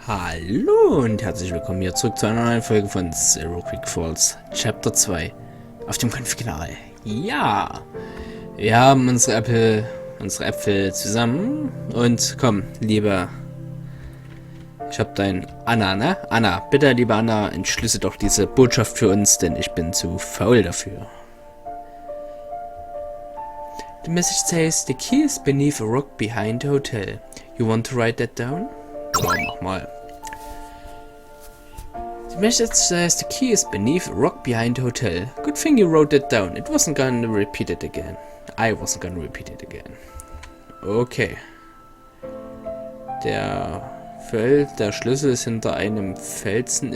Hallo und herzlich willkommen hier zurück zu einer neuen Folge von Silver Creek Falls, Chapter 2 auf dem Kanal. Ja, wir haben unsere Äpfel zusammen und komm, lieber, ich hab dein Anna, ne? Anna, bitte, liebe Anna, entschlüsse doch diese Botschaft für uns, denn ich bin zu faul dafür. The message says, the key is beneath a rock behind the hotel. You want to write that down? Ja, mach mal. The message says the key is beneath a rock behind the hotel. Good thing you wrote that down. It wasn't gonna repeat it again. I wasn't gonna repeat it again. Okay. Der Schlüssel ist hinter einem Felsen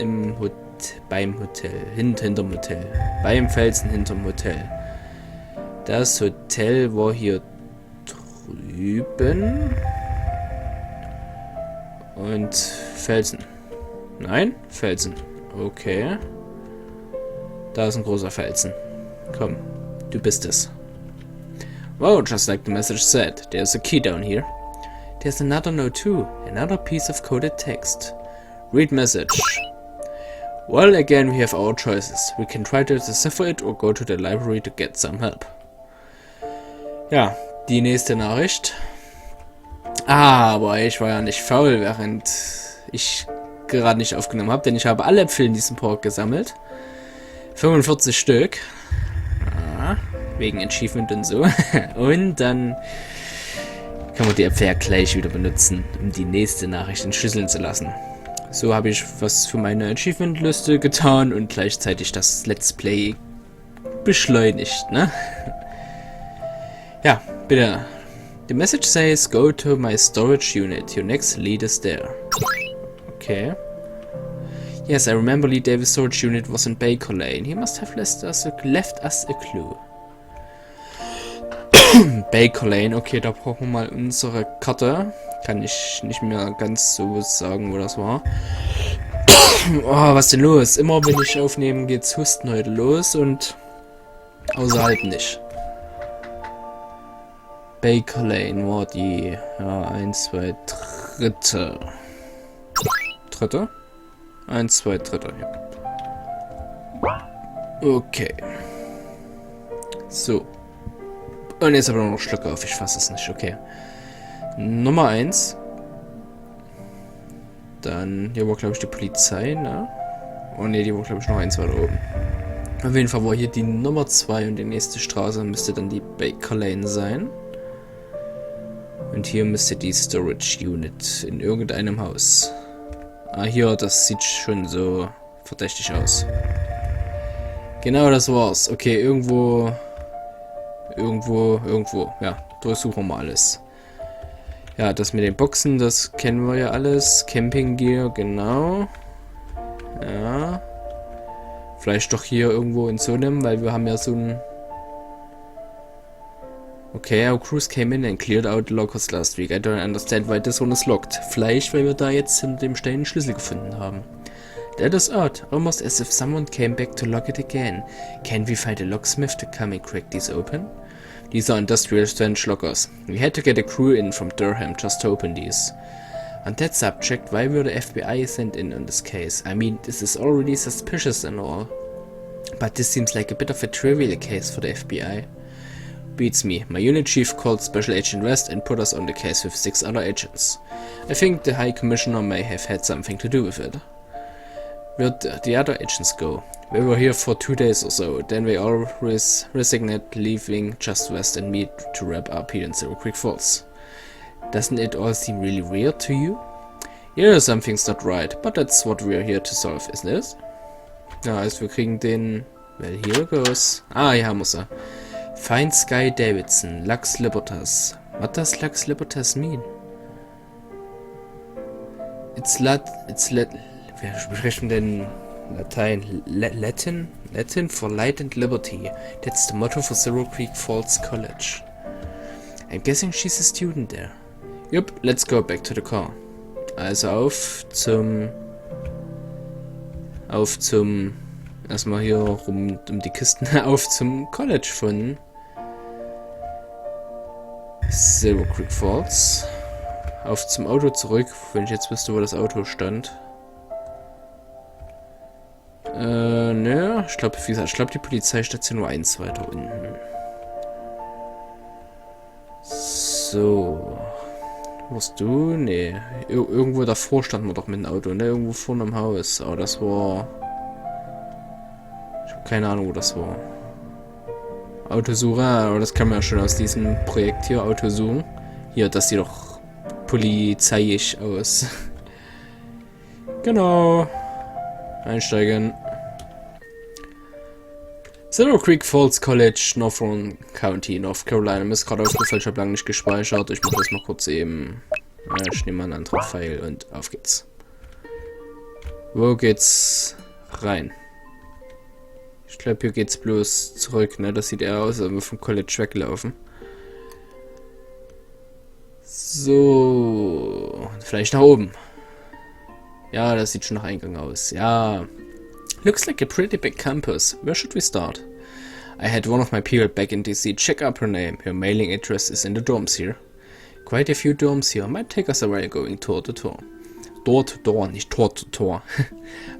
beim Hotel. Hinterm Hotel. Beim Felsen hinterm Hotel. Das Hotel war hier drüben. Und Felsen. Nein? Felsen. Okay. Da ist ein großer Felsen. Komm, du bist es. Wow, just like the message said, there's a key down here. There's another note too, another piece of coded text. Read message. Well, again we have our choices. We can try to decipher it or go to the library to get some help. Ja, die nächste Nachricht. Aber ich war ja nicht faul, während ich gerade nicht aufgenommen habe, denn ich habe alle Äpfel in diesem Park gesammelt. 45 Stück. Ah, wegen Achievement und so. Und dann kann man die Äpfel ja gleich wieder benutzen, um die nächste Nachricht entschlüsseln zu lassen. So habe ich was für meine Achievement-Liste getan und gleichzeitig das Let's Play beschleunigt, ne? Ja, bitte. The message says, go to my storage unit. Your next lead is there. Okay. Yes, I remember Lee Davis' storage unit was in Baker Lane. He must have left us a clue. Baker Lane, okay, da brauchen wir mal unsere Karte. Kann ich nicht mehr ganz so sagen, wo das war. Oh, was ist denn los? Immer wenn ich aufnehme, geht's Husten heute los und außerhalb nicht. Baker Lane war die, ja, 1, 2, dritte. Dritte? 1, 2, dritte, ja. Okay. So. Und jetzt aber noch Schluck auf, ich fasse es nicht, okay. Nummer 1. Dann, hier war glaube ich die Polizei, ne? Oh ne, die war glaube ich noch eins weiter oben. Auf jeden Fall war hier die Nummer 2 und die nächste Straße müsste dann die Baker Lane sein. Und hier müsste die Storage Unit in irgendeinem Haus. Ah, hier, das sieht schon so verdächtig aus. Genau, das war's. Okay, irgendwo. Ja, durchsuchen wir alles. Ja, das mit den Boxen, das kennen wir ja alles. Camping Gear, genau. Ja. Vielleicht doch hier irgendwo in so einem, weil wir haben ja so ein... Okay, our crews came in and cleared out the lockers last week. I don't understand why this one is locked. Vielleicht, weil wir da jetzt hinter dem Stein einen Schlüssel gefunden haben. That is odd, almost as if someone came back to lock it again. Can we find a locksmith to come and crack these open? These are industrial strength lockers. We had to get a crew in from Durham just to open these. On that subject, why were the FBI sent in on this case? I mean, this is already suspicious and all. But this seems like a bit of a trivial case for the FBI. Beats me. My unit chief called Special Agent West and put us on the case with 6 other agents. I think the High Commissioner may have had something to do with it. Where'd the other agents go? We were here for 2 days or so, then we all resigned, leaving just West and me to wrap up here in Silver Creek Falls. Doesn't it all seem really weird to you? Yeah, something's not right, but that's what we're here to solve, isn't it? Ja, also wir kriegen den... Well, here goes. Ah, hier haben wir sie. Find Sky Davidson, Lux Libertas. What does Lux Libertas mean? Wir sprechen den Latein. Latin for Light and Liberty. That's the motto for Silver Creek Falls College. I'm guessing she's a student there. Yup, let's go back to the car. Also auf zum... Erstmal hier rum um die Kisten. Auf zum College von Silver Creek Falls. Auf zum Auto zurück, wenn ich jetzt wüsste, wo das Auto stand. Ne, ich glaube, wie gesagt, die Polizeistation nur 1 weiter unten. So. Warst du? Nee. Irgendwo davor standen wir doch mit dem Auto, ne? Irgendwo vorne am Haus. Aber das war... Ich habe keine Ahnung, wo das war. Autosuche, aber das kann man ja schon aus diesem Projekt hier, Autosuchen. Hier, das sieht doch polizeiisch aus. Genau. Einsteigen. Silver Creek Falls College, Northern County, North Carolina. Mir ist gerade aufgefallen, ich habe lange nicht gespeichert. Ich mache das mal kurz eben. Ich nehme mal einen anderen Pfeil und auf geht's. Wo geht's rein? Ich glaube, hier geht's bloß zurück, ne? Das sieht eher aus, als wenn wir vom College weglaufen. So. Vielleicht nach oben. Ja, das sieht schon nach Eingang aus. Ja. Looks like a pretty big campus. Where should we start? I had one of my people back in DC check up her name. Her mailing address is in the dorms here. Quite a few dorms here. Might take us a while going door to door. Door to door, nicht Tor to door.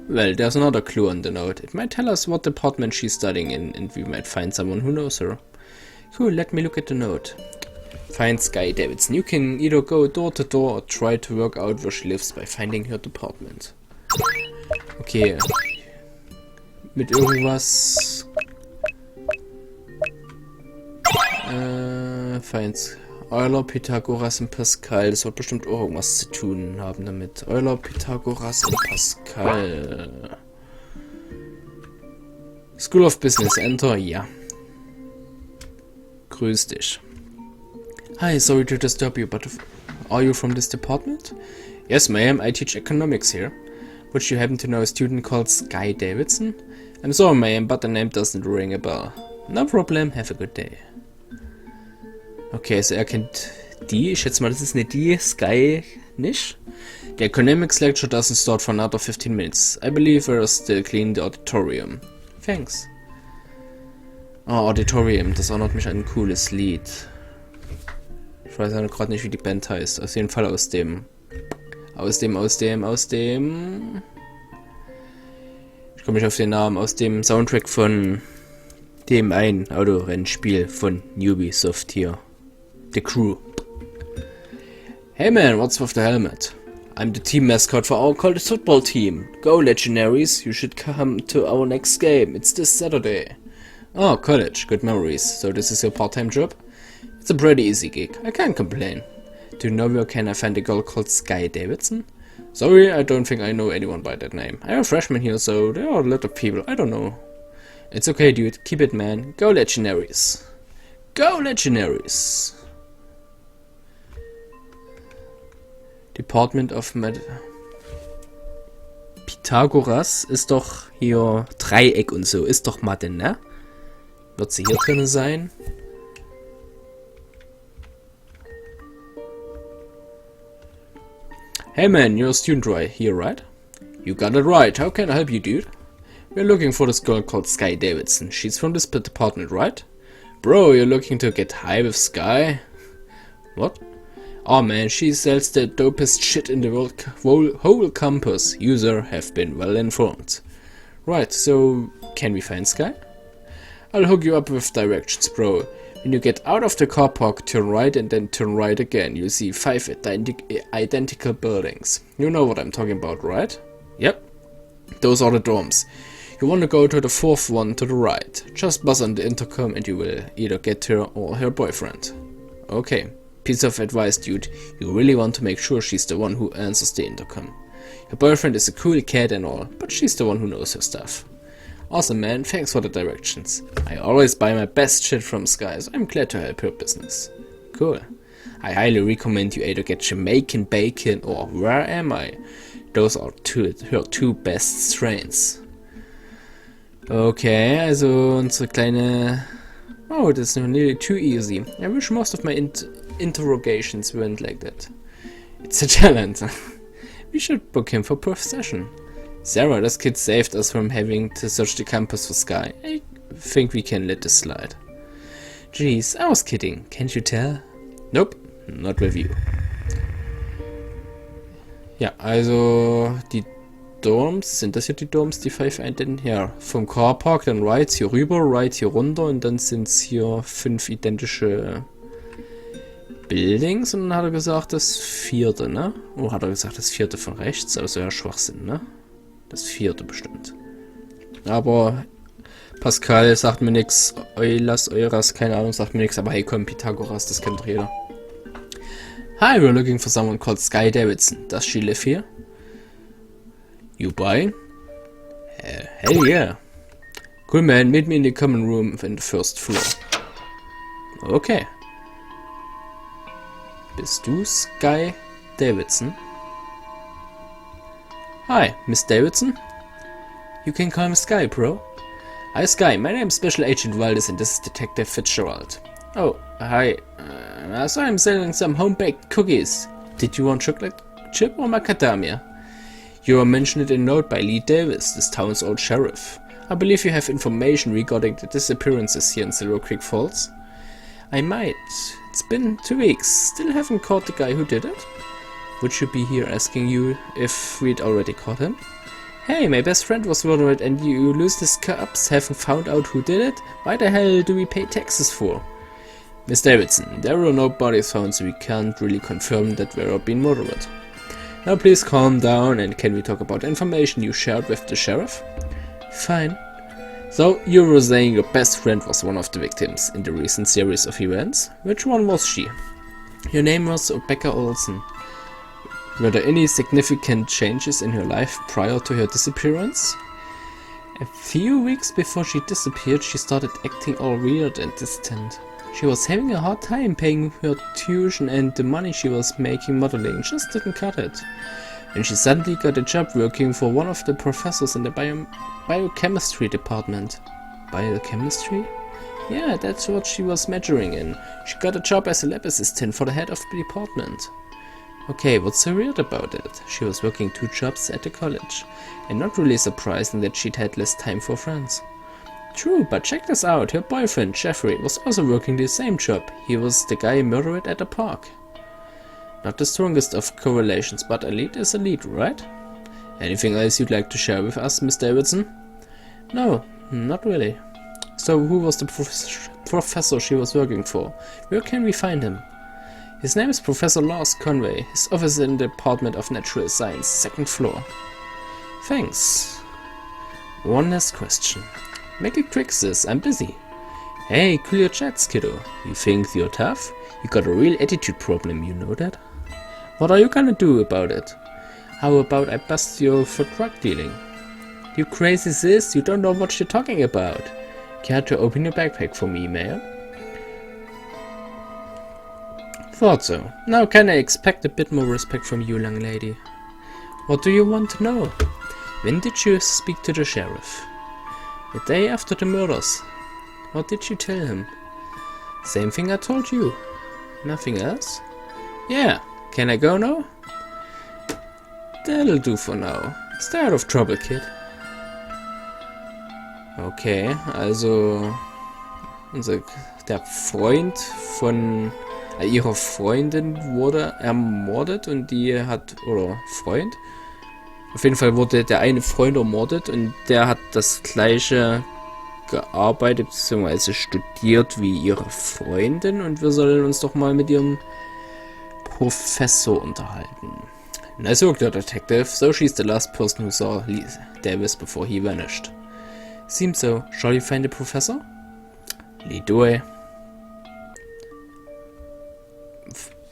Well, there's another clue on the note. It might tell us what department she's studying in, and we might find someone who knows her. Cool, let me look at the note. Find Sky Davidson. You can either go door to door or try to work out where she lives by finding her department. Okay. Mit irgendwas... Feins. Euler, Pythagoras und Pascal. Das wird bestimmt auch irgendwas zu tun haben damit. Euler, Pythagoras und Pascal. School of Business, Enter, ja. Grüß dich. Hi, sorry to disturb you, but are you from this department? Yes, ma'am, I teach economics here. Would you happen to know a student called Sky Davidson? I'm sorry, ma'am, but the name doesn't ring a bell. No problem, have a good day. Okay, also er kennt die. Ich schätze mal, das ist eine die, Sky nicht. The economics lecture doesn't start for another 15 minutes. I believe we're still cleaning the auditorium. Thanks. Oh, Auditorium, das erinnert mich an ein cooles Lied. Ich weiß ja gerade nicht, wie die Band heißt. Auf jeden Fall aus dem... Ich komme nicht auf den Namen. Aus dem Soundtrack von dem einen Autorennspiel von Ubisoft hier. The Crew. Hey man, what's with the helmet? I'm the team mascot for our college football team. Go Legionaries, you should come to our next game. It's this Saturday. Oh, college, good memories. So this is your part-time job? It's a pretty easy gig, I can't complain. Do you know where can I find a girl called Sky Davidson? Sorry, I don't think I know anyone by that name. I'm a freshman here, so there are a lot of people, I don't know. It's okay, dude, keep it, man. Go Legionaries. Go Legionaries. Department of Pythagoras ist doch hier Dreieck und so, ist doch Mathe, ne? Wird sie hier drin sein? Hey man, you're a student right here, right? You got it right. How can I help you, dude? We're looking for this girl called Sky Davidson. She's from this department, right? Bro, you're looking to get high with Sky? What? Oh man, she sells the dopest shit in the whole campus. User have been well informed. Right, so can we find Sky? I'll hook you up with directions, bro. When you get out of the car park, turn right and then turn right again. You'll see 5 identical buildings. You know what I'm talking about, right? Yep. Those are the dorms. You want to go to the 4th one to the right. Just buzz on the intercom and you will either get her or her boyfriend. Okay. Piece of advice, dude. You really want to make sure she's the one who answers the intercom. Her boyfriend is a cool cat and all, but she's the one who knows her stuff. Awesome, man. Thanks for the directions. I always buy my best shit from Sky, so I'm glad to help her business. Cool. I highly recommend you either get Jamaican bacon or Where Am I? Those are her two best strains. Okay, also unsere kleine... Oh, that's nearly too easy. I wish most of my interrogations weren't like that. It's a talent. We should book him for profession. Sarah, this kid saved us from having to search the campus for Sky. I think we can let this slide. Jeez, I was kidding. Can't you tell? Nope, not with you. Ja, also die Dorms, sind das hier die Dorms, die 5 Identen? Ja, vom Carpark, dann right hier rüber, right hier runter und dann sind es hier 5 identische Buildings und dann hat er gesagt, das 4., ne? Oder hat er gesagt, das 4. von rechts? Aber so ja Schwachsinn, ne? Das 4. bestimmt. Aber Pascal sagt mir nichts, Eulas, Euras, keine Ahnung, sagt mir nichts, aber hey komm, Pythagoras, das kennt doch jeder. Hi, we're looking for someone called Sky Davidson. Does she live here? You buy? Hell yeah. Cool man, meet me in the common room in the first floor. Okay. Bist du Sky Davidson? Hi, Miss Davidson? You can call me Sky, bro. Hi Sky, my name is Special Agent Valdez and this is Detective Fitzgerald. Oh, hi. So I'm selling some home-baked cookies. Did you want chocolate chip or macadamia? You are mentioned in a note by Lee Davis, this town's old sheriff. I believe you have information regarding the disappearances here in Silver Creek Falls. I might. It's been 2 weeks. Still haven't caught the guy who did it? Would you be here asking you if we'd already caught him? Hey, my best friend was murdered and you lose his cops haven't found out who did it? Why the hell do we pay taxes for? Miss Davidson, there were no bodies found, so we can't really confirm that we are being murdered. Now please calm down and can we talk about information you shared with the sheriff? Fine. So, you were saying your best friend was one of the victims in the recent series of events? Which one was she? Your name was Rebecca Olsen. Were there any significant changes in her life prior to her disappearance? A few weeks before she disappeared, she started acting all weird and distant. She was having a hard time paying her tuition and the money she was making modeling just didn't cut it. And she suddenly got a job working for one of the professors in the biochemistry department. Biochemistry? Yeah, that's what she was majoring in. She got a job as a lab assistant for the head of the department. Okay, what's so weird about it? She was working 2 jobs at the college, and not really surprising that she'd had less time for friends. True, but check this out, her boyfriend, Jeffrey, was also working the same job. He was the guy murdered at the park. Not the strongest of correlations, but a lead is a lead, right? Anything else you'd like to share with us, Miss Davidson? No, not really. So who was the professor she was working for? Where can we find him? His name is Professor Lars Conway. His office is in the Department of Natural Science, 2nd floor. Thanks. One last question. Make it quick, sis. I'm busy. Hey, cool your chats, kiddo. You think you're tough? You got a real attitude problem, you know that? What are you gonna do about it? How about I bust you for drug dealing? You crazy sis, you don't know what you're talking about. Care to open your backpack for me, ma'am? Thought so. Now can I expect a bit more respect from you, young lady? What do you want to know? When did you speak to the sheriff? The day after the murders. What did you tell him? Same thing I told you. Nothing else? Yeah. Can I go now? That'll do for now. Stay out of trouble, kid. Okay, also der Freund von ihrer Freundin wurde ermordet und die hat, oder Freund, auf jeden Fall wurde der eine Freund ermordet und der hat das gleiche gearbeitet bzw. studiert wie ihre Freundin und wir sollen uns doch mal mit ihrem Professor unterhalten. Nice work, detective. So she's the last person who saw Lee Davis before he vanished. Seems so. Shall you find the professor? Lead the way.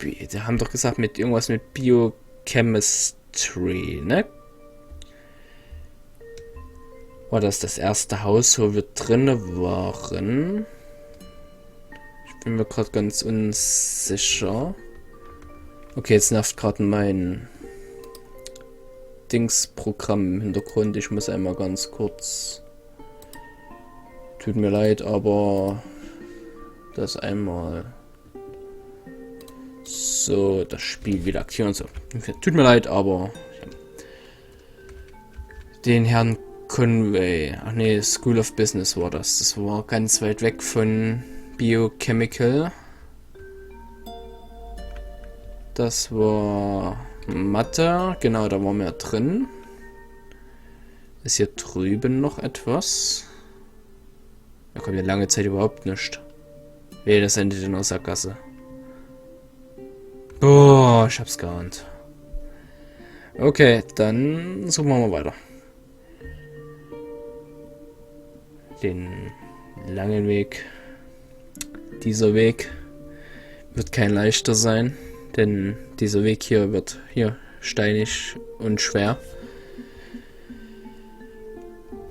Die haben doch gesagt mit irgendwas mit Biochemistry, ne? War das erste Haus, wo wir drinne waren? Ich bin mir gerade ganz unsicher. Okay, jetzt nervt gerade mein Dingsprogramm im Hintergrund. Ich muss einmal ganz kurz... Tut mir leid, aber... Das einmal... So, das Spiel wieder aktivieren und so. Tut mir leid, aber... Den Herrn Conway... Ach nee, School of Business war das. Das war ganz weit weg von Biochemical. Das war Mathe, genau, da waren wir drin. Ist hier drüben noch etwas? Da kommt ja lange Zeit überhaupt nicht. Nee, das endet in der Sackgasse. Boah, ich hab's geahnt. Okay, dann suchen wir mal weiter. Den langen Weg. Dieser Weg wird kein leichter sein, denn dieser Weg hier wird hier steinig und schwer.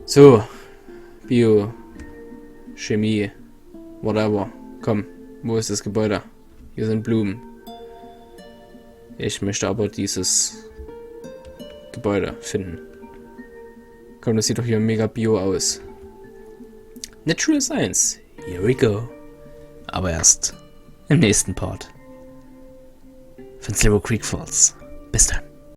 So, Bio, Chemie, whatever. Komm, wo ist das Gebäude? Hier sind Blumen. Ich möchte aber dieses Gebäude finden. Komm, das sieht doch hier mega Bio aus. Natural Science. Here we go. Aber erst im nächsten Part von Silver Creek Falls. Bis dann.